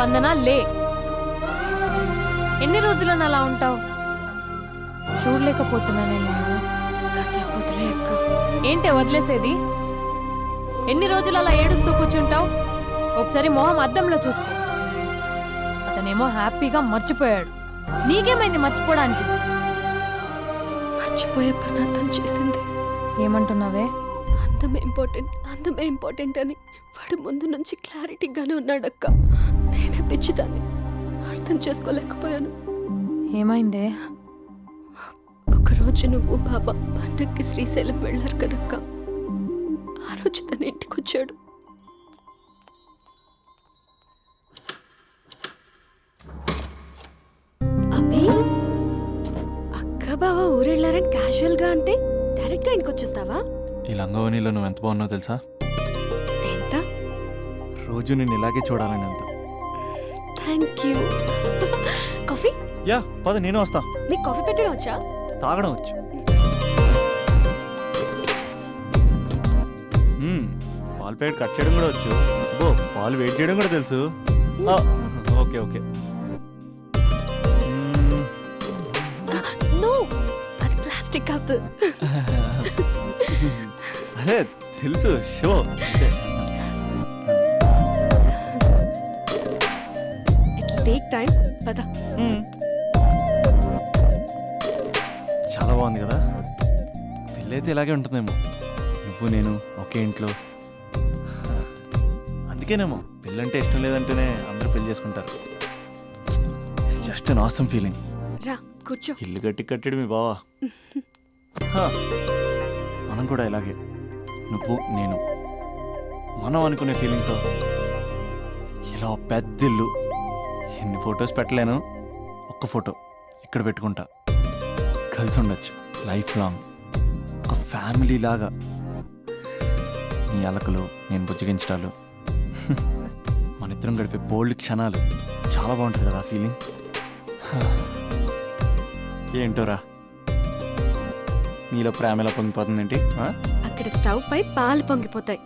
స్పందన లే. ఎన్ని రోజులను అలా ఉంటావు? చూడలేకపోతున్నానే నేను. కాసేపు వదిలే అక్క. ఏంటే వదిలేసేది? ఎన్ని రోజులు అలా ఏడుస్తూ కూర్చుంటావు? ఒకసారి మొహం అద్దంలో చూసుకో. అతనేమో హ్యాపీగా మర్చిపోయాడు. నీకేమైంది మర్చిపోవడానికి? మర్చిపోయే పని అతను చేసింది. ఏమంటున్నావే? అందమే ఇంపార్టెంట్ అని వాడు ముందు నుంచి క్లారిటీగానే ఉన్నాడక్క. నేనే పిచ్చిదాన్ని అర్థం చేసుకోలేకపోయాను. ఏమైందే? ఒకరోజు నువ్వు బాబా పండక్కి శ్రీశైలం వెళ్ళారు కదక్క. ఆ రోజు తన ఇంటికి వచ్చాడు. అబ్బి, అక్క బావ ఊరెళ్ళారని క్యాజువల్ గా అంటే డైరెక్ట్ గా ఇంటికి వచ్చేస్తావా? ఈ లంగవనీలో నువ్వు ఎంత బాగున్నావు తెలుసా? ఎంత? రోజు నేను ఇలాగే చూడాలని అంత. Thank you. కాఫీ? యా పద, నేను వస్తా. నీకు కాఫీ పెట్టడం వచ్చా? తాగడం వచ్చు. పాలు ప్యాకెట్ కట్ చేయడం కూడా వచ్చు. పాలు వెయిట్ చేయడం కూడా తెలుసు. Okay okay. నో, అది ప్లాస్టిక్ కప్. అదే తెలుసు, షో. It take time. పద. చాలా బాగుంది కదా. పెళ్ళైతే ఇలాగే ఉంటుందేమో. నువ్వు నేను ఒకే ఇంట్లో. అందుకేనేమో పెళ్ళంటే ఇష్టం లేదంటేనే అందరూ పెళ్లి చేసుకుంటారు. Just an awesome feeling. రా కూర్చో. ఇల్లు కట్టాడు మీ బావా. మనం కూడా ఇలాగే, నువ్వు నేను, మనం అనుకునే ఫీలింగ్తో ఇలా పెద్ద ఇల్లు. ఎన్ని ఫొటోస్ పెట్టలేను, ఒక్క ఫోటో ఇక్కడ పెట్టుకుంటా. కలిసి ఉండొచ్చు లైఫ్ లాంగ్, ఒక ఫ్యామిలీ లాగా. నీ అలకలు, నేను బుజ్జగించడాలు, మన ఇద్దరం గడిపే బోల్డ్ క్షణాలు. చాలా బాగుంటుంది కదా ఆ ఫీలింగ్. ఏంటోరా, నీలో ప్రేమ ఎలా పొంగిపోతుందేంటి? అక్కడ స్టవ్ పై పాలు పొంగిపోతాయి.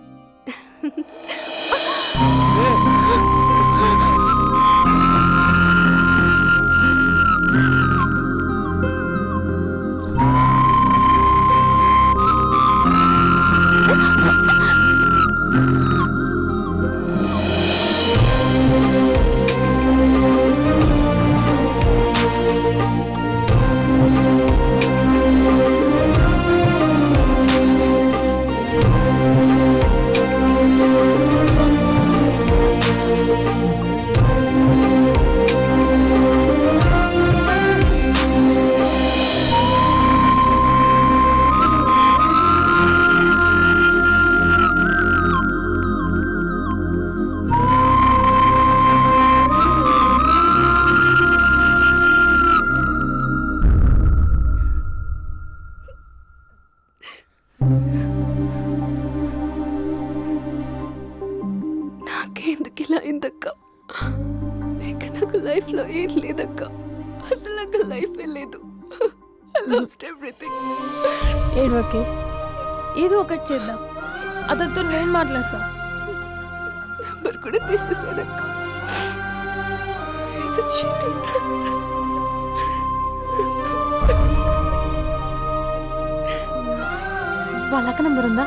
నాకెందుకు ఇలా అయిందక్క? ఇంకా నాకు లైఫ్ లో ఏం లేదక్క. అసలు నాకు లైఫే లేదు. I lost everything. ఏడవకే, ఏదో ఒకటి చేద్దాం. అతనితో నేను మాట్లాడతా. నంబర్ కూడా తీసేసాడక్క. He's a cheater. వాళ్ళ అక్క నంబర్ ఉందా?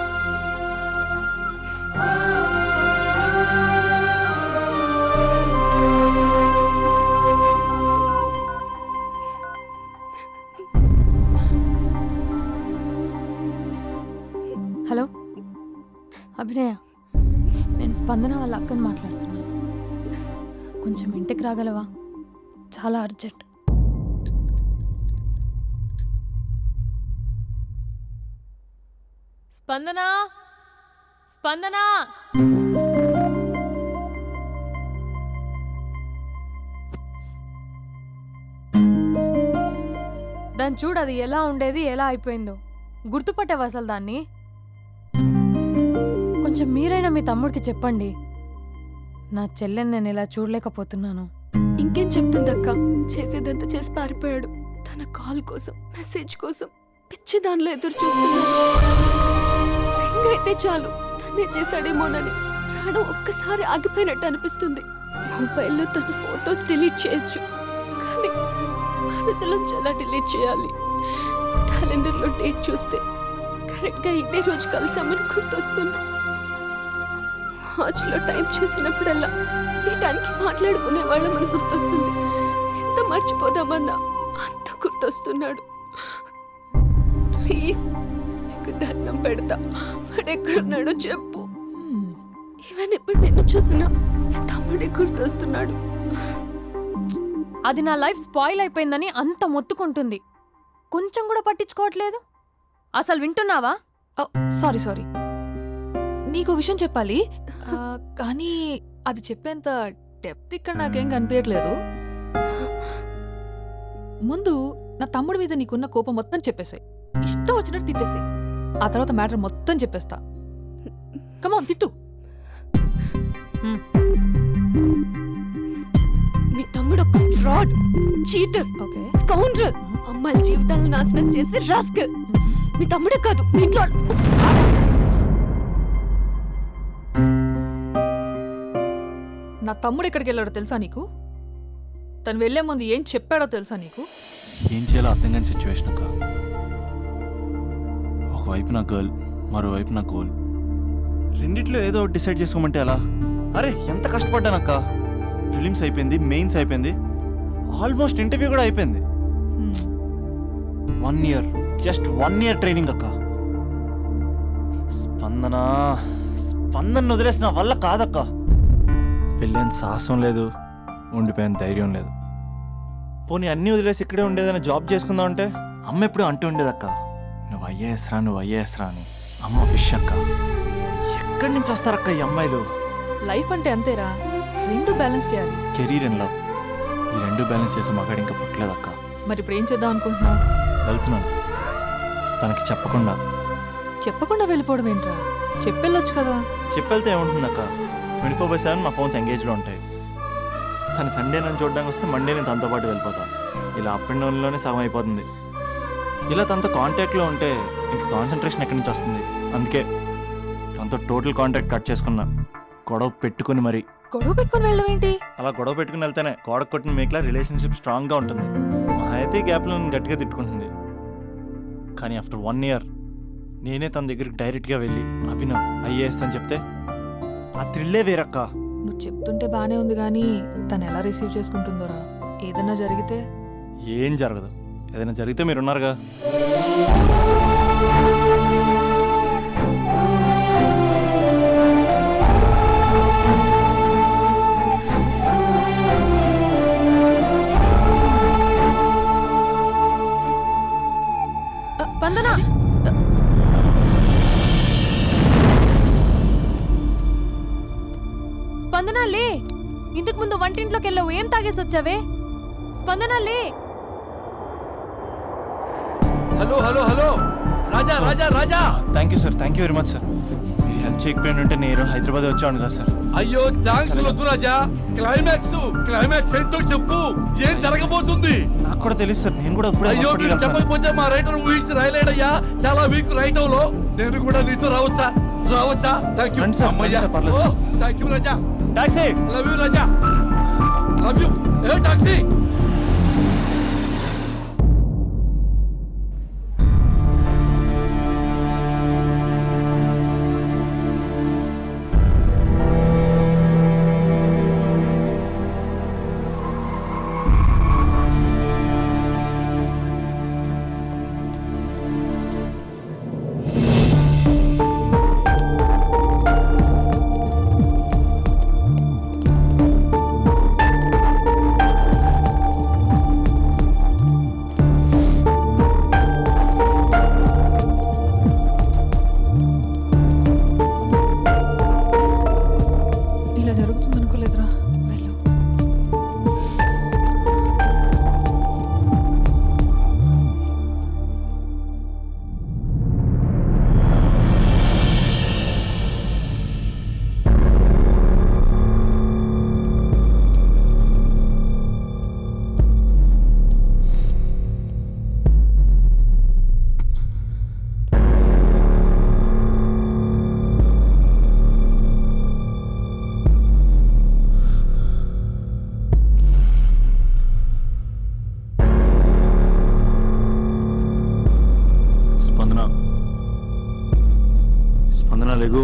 హలో అభినయ, నేను స్పందన వాళ్ళ అక్కని మాట్లాడుతున్నాను. కొంచెం ఇంటికి రాగలవా? చాలా అర్జెంట్. స్పందన, స్పందన. దాన్ని చూడు, అది ఎలా ఉండేది ఎలా అయిపోయిందో. గుర్తుపట్టావా అసలు దాన్ని? కొంచెం మీరైనా మీ తమ్ముడికి చెప్పండి. నా చెల్లెని నేను ఇలా చూడలేకపోతున్నాను. ఇంకేం చెప్తుందక్క? చేసేదంతా చేసి పారిపోయాడు. తన కాల్ కోసం, మెసేజ్ కోసం పిచ్చి దానిలో ఎదురు చూస్తున్నాడు. రింగ్ అయితే చాలు తనే చేశాడేమోనని ప్రాణం ఒక్కసారి ఆగిపోయినట్టు అనిపిస్తుంది. మొబైల్లో తన ఫొటోస్ డిలీట్ చేయొచ్చు, కానీ మనసులోంచి ఎలా డిలీట్ చేయాలి? క్యాలెండర్లో డేట్ చూస్తే కరెక్ట్గా ఇదే రోజు కలిసామని గుర్తొస్తుంది. వాచ్లో టైం చూసినప్పుడల్లా ఈ టైంకి మాట్లాడుకునే వాళ్ళమని గుర్తొస్తుంది. ఎంత మర్చిపోదామన్నా అంత గుర్తొస్తున్నాడు. ప్లీజ్ నీకు దండం పెడతా, వాడు ఎక్కడున్నాడో చెప్పు. ఈవెన్ ఇప్పుడు నిన్ను చూసినా నా తమ్ముడే గుర్తొస్తున్నాడు. అది నా లైఫ్ స్పాయిల్ అయిపోయిందని అంత మొత్తుకుంటుంది. కొంచెం కూడా పట్టించుకోవట్లేదు. అసలు వింటున్నావా? సారీ సారీ, నీకు విషయం చెప్పాలి, కానీ అది చెప్పేంత డెప్త్ ఇక్కడ నాకేం కనిపించట్లేదు. ముందు నా తమ్ముడి మీద నీకున్న కోపం మొత్తం చెప్పేసాయి, ఇష్టం వచ్చినట్టు తిట్టేసాయి. ఆ తర్వాత మ్యాటర్ మొత్తం చెప్పేస్తా. కమాన్ తిట్టు. మీ తమ్ముడు ఒక ఫ్రాడ్, చీటర్, ఓకే, స్కౌండ్రల్, అమ్మాయిల జీవితాలను నాశనం చేసి రాస్కల్. మీ తమ్ముడే కాదు, మీ ఇంట్లో నా తమ్ముడు ఎక్కడికి వెళ్ళాడో తెలుసా నీకు? తను వెళ్లే ముందు ఏం చెప్పాడో తెలుసా నీకు? ఏం చేయాలో అర్థం కాని సిచ్యువేషన్ అక్క. ఒకవైపు నా గర్ల్, మరోవైపు నా గోల్. రెండిట్లో ఏదో ఒకటి డిసైడ్ చేసుకోమంటే ఎలా? అరే ఎంత కష్టపడ్డానక్క. ప్రిలిమ్స్ అయిపోయింది, మెయిన్స్ అయిపోయింది, ఆల్మోస్ట్ ఇంటర్వ్యూ కూడా అయిపోయింది. 1 year, జస్ట్ 1 year ట్రైనింగ్ అక్క. స్పందన వదిలేసిన వల్ల కాదక్క. పెళ్ళైన సాహసం లేదు, ఉండిపోయిన ధైర్యం లేదు. పోనీ అన్నీ వదిలేసి ఇక్కడే ఉండేదని జాబ్ చేసుకుందాం అంటే అమ్మ ఎప్పుడు అంటూ ఉండేదక్క, నువ్వు ఐఏఎస్ రా అని. అమ్మ ఫిష్ అక్క. ఎక్కడి నుంచి వస్తారక్క ఈ అమ్మాయిలు? లైఫ్ అంటే అంతేరా, రెండు బ్యాలెన్స్ చేయాలి. కెరీర్ అండ్ లవ్, ఈ రెండు బ్యాలెన్స్ చేసే మగాడు ఇంకా పుట్టలేదక్క. మరి ఇప్పుడు ఏం చేద్దాం అనుకుంటున్నావు? వెళ్తున్నాను, తనకి చెప్పకుండా. చెప్పకుండా వెళ్ళిపోవడం ఏంట్రా? చెప్పెళ్ళొచ్చు కదా. చెప్పెళ్తే ఏముంటుందక్క, 24/7 మా ఫోన్స్ ఎంగేజ్లో ఉంటాయి. తను సండే నన్ను చూడడానికి వస్తే మండే నేను తనతో పాటు వెళ్ళిపోతాను. ఇలా అప్ అండ్ డౌన్లోనే సగం అయిపోతుంది. ఇలా తనతో కాంటాక్ట్లో ఉంటే ఇంకా కాన్సన్ట్రేషన్ ఎక్కడి నుంచి వస్తుంది? అందుకే తనతో టోటల్ కాంటాక్ట్ కట్ చేసుకున్నా, గొడవ పెట్టుకుని మరి. గొడవ పెట్టుకుని వెళ్ళడం ఏంటి? అలా గొడవ పెట్టుకుని వెళ్తేనే గోడ కొట్టిన మేకలా రిలేషన్షిప్ స్ట్రాంగ్గా ఉంటుంది. మా అయితే గ్యాప్లో నన్ను గట్టిగా తిట్టుకుంటుంది. కానీ ఆఫ్టర్ 1 year నేనే తన దగ్గరికి డైరెక్ట్గా వెళ్ళి అభినవ్ ఐఏఎస్ అని చెప్తే ఆ థ్రిల్లే వేరక్క. నువ్వు చెప్తుంటే బానే ఉంది కానీ తను ఎలా రిసీవ్ చేసుకుంటుందోరా? ఏదన్నా జరిగితే? ఏం జరగదు, ఏదైనా జరిగితే మీరున్నారుగా. స్పందన, స్పందన లే. ఇంతకు ముందు వంటింట్లోకి వెళ్ళావు, ఏం తాగేసి వచ్చావే? స్పందన లే. Hello hello hello, Raja Raja Raja. Thank you sir, thank you very much sir. మీరు హెల్ప్ చేయకపోయిన ఉంటే నేను హైదరాబాద్ వచ్చాను కదా సార్. అయ్యో థ్యాంక్స్ వద్దు రాజా. క్లైమాక్స్ ఏంటో చెప్పు, ఏం జరగబోతుంది? నాకు కూడా తెలుసు సార్, నేను కూడా ఇప్పుడే అయ్యో hospital మీరు వెళ్తున్నాను. చెప్పకపోతే మా రైటర్ ఊహించి రాయలేడయ్యా. చాలా వీక్ రైటంలో నేను కూడా నీతో రావచ్చా? థ్యాంక్ యూ రండి సార్, రండి సార్, పర్లేదు. Thank you Raja. Taxi. Love you Raja, love you. A taxi. స్పందన లేగు.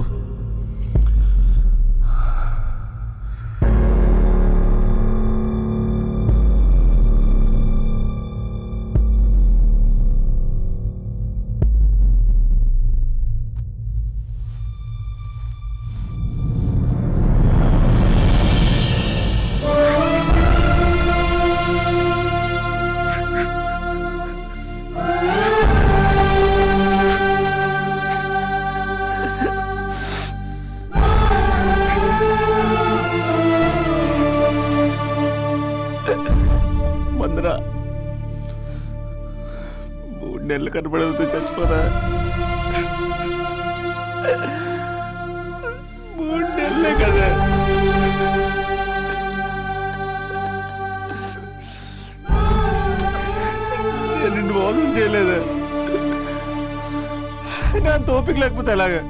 స్పందన 3 నెలలు కనపడలతో చచ్చిపోదా? 3 నెలలే కదా. నేను నిన్ను మోసం చేయలేదా? నా తోపిక లేకపోతే ఎలాగా?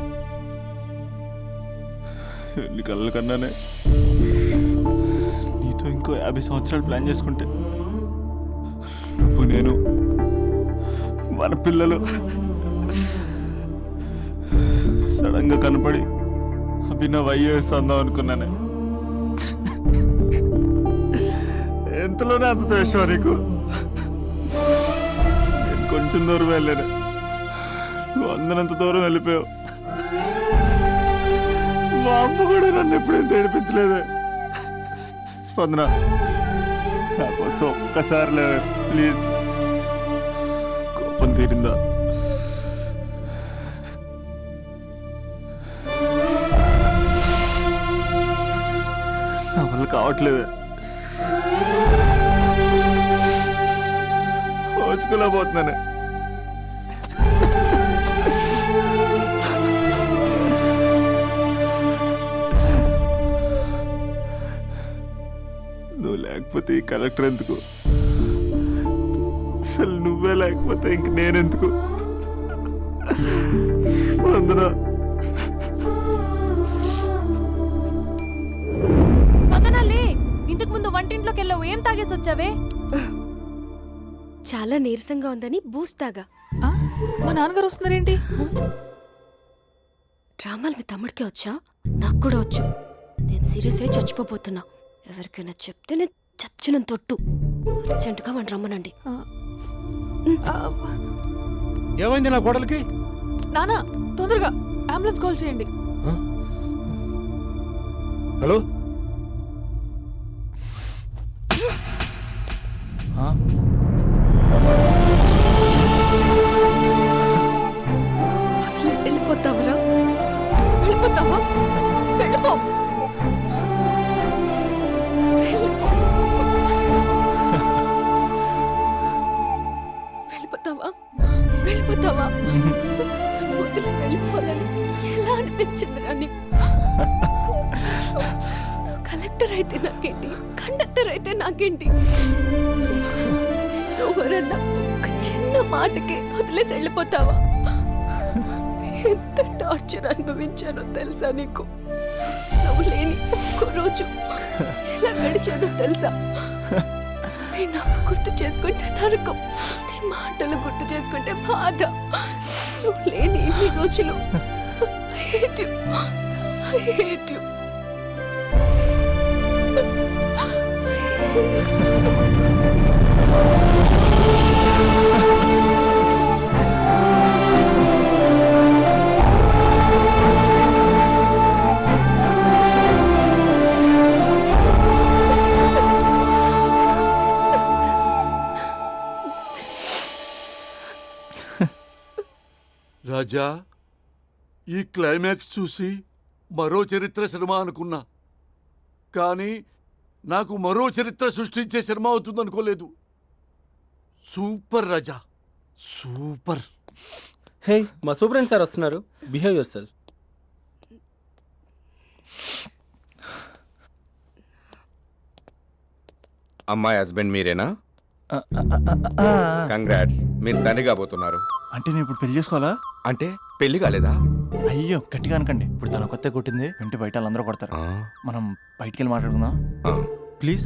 ఎన్ని కళ్ళ కన్నానే నీతో ఇంకో 50 సంవత్సరాలు ప్లాన్ చేసుకుంటే నువ్వు నేను మన పిల్లలు సడన్ గా కనపడి అభినవ్ ఐఏఎస్ అందాం అనుకున్నానే. ఎంతలోనే అంత ద్వేషం నీకు. నేను కొంచెం దూరం వెళ్ళాను, నువ్వు అందనంత దూరం వెళ్ళిపోయావు. మా అమ్మ కూడా నన్ను ఎప్పుడేం ఏడిపించలేదే. స్పందన నా కోసం ఒక్కసారి లేవే ప్లీజ్. కోపం తీరిందా? నా వల్ల కావట్లేదే. ఓచుకోలేకపోతున్నానే. నువ్వు లేకపోతే ఈ కలెక్టర్ ఎందుకు? అసలు నువ్వే లేకపోతే ఇంక నేనెందుకు? వందనా. స్పందన లే, ఇంతకు ముందు వంటింట్లోకి వెళ్ళావు, ఏం తాగేసి వచ్చావే? చాలా నీరసంగా ఉందని బూస్ట్ తాగా. ఆ? మా నాన్నగారు వస్తున్నారేంటి? డ్రామాలు మీ తమ్ముడికే వచ్చా? నాకు కూడా వచ్చు. నేను సీరియస్ అయి చచ్చిపోతున్నా. ఎవరికైనా చెప్తే నేను చచ్చిన తొట్టు. అర్జెంటుగా వాడిని రమ్మనండి. ఏమైంది నా కోడలికి? నానా తొందరగా అంబులెన్స్ కాల్ చేయండి. హలో, ప్లీజ్ వెళ్ళిపోతావరా? వెళ్ళిపోతావా? వెళ్ళిపో. వెళ్ళిపోతావా? వెళ్ళిపోతావా? వదిలి వెళ్ళిపోవాలని ఎలా అనిపించిందిరా నీకు? కలెక్టర్ అయితే నాకేంటి, కండక్టర్ అయితే నాకేంటి? సోమరన్న ఒక చిన్న మాటకి వదిలేసి వెళ్ళిపోతావా? ఎంత టార్చర్ అనుభవించానో తెలుసా నీకు? నువ్వు లేని ఒక్కో రోజు ఎలా గడిచేదో తెలుసా? నీ నవ్వు గుర్తు చేసుకుంటే నరకం, నీ మాటలు గుర్తు చేసుకుంటే బాధ. నువ్వు లేని ఇన్ని రోజులు I hate you. I hate you. రాజా, ఈ క్లైమాక్స్ చూసి మరో చరిత్ర సినిమా అనుకున్నా, కానీ నాకు మరో చరిత్ర సృష్టించే సినిమా అవుతుందనుకోలేదు. సూపర్ రాజా, సూపర్. హే, మా సూపరింటెండెంట్ సార్ వస్తున్నారు. Behave your self. అమ్మాయి హస్బెండ్ మీరేనా? కంగ్రాట్స్, మీరు తండ్రి కాబోతున్నారు. అంటే నేను ఇప్పుడు పెళ్లి చేసుకోవాలా? అంటే పెళ్లి కాలేదా? అయ్యో గట్టిగా అనకండి. ఇప్పుడు తన కొత్త కొట్టింది, ఇంటి బయట వాళ్ళందరూ కొడతారు. మనం బయటికి వెళ్ళి మాట్లాడుకుందాం ఆ. ప్లీజ్.